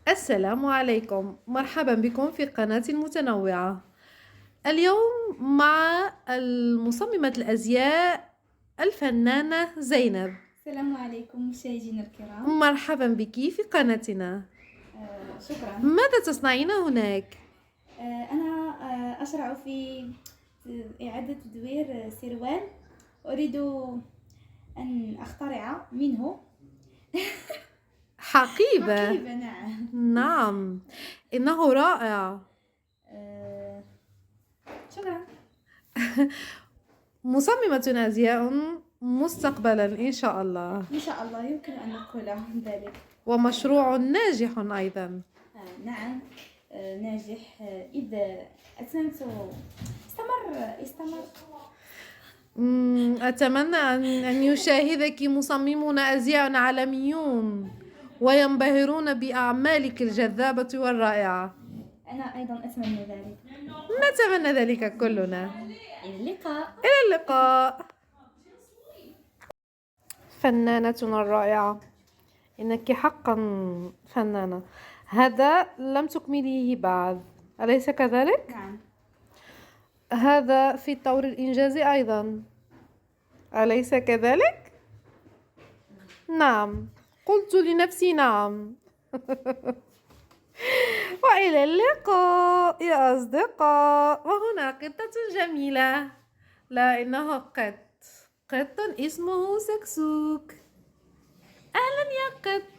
السلام عليكم، مرحبا بكم في قناة متنوعة. اليوم مع مصممة الأزياء الفنانة زينب. السلام عليكم مشاهدينا الكرام. مرحبا بك في قناتنا. شكرا. ماذا تصنعين هناك؟ أنا أشرع في إعادة تدوير سروال. أريد أن أخترع منه حقيبة. حقيبة. نعم. نعم، إنه رائع. شكرا. مصممة أزياء مستقبلا إن شاء الله، إن شاء الله يمكن أن نقول ذلك. ومشروع ناجح أيضا. نعم. ناجح إذا أتممت. استمر. أتمنى أن يشاهدك مصممون أزياء عالميون وينبهرون بأعمالك الجذابة والرائعة. أنا أيضا أتمنى ذلك. نتمنى ذلك كلنا. إلى اللقاء. إلى اللقاء فنانتنا الرائعة، إنك حقا فنانة. هذا لم تكمليه بعد، أليس كذلك؟ نعم. هذا في طور الإنجاز أيضا، أليس كذلك؟ نعم، قلت لنفسي نعم. وإلى اللقاء يا أصدقاء. وهنا قطة جميلة، لا إنه قط اسمه سكسوك. أهلا يا قط.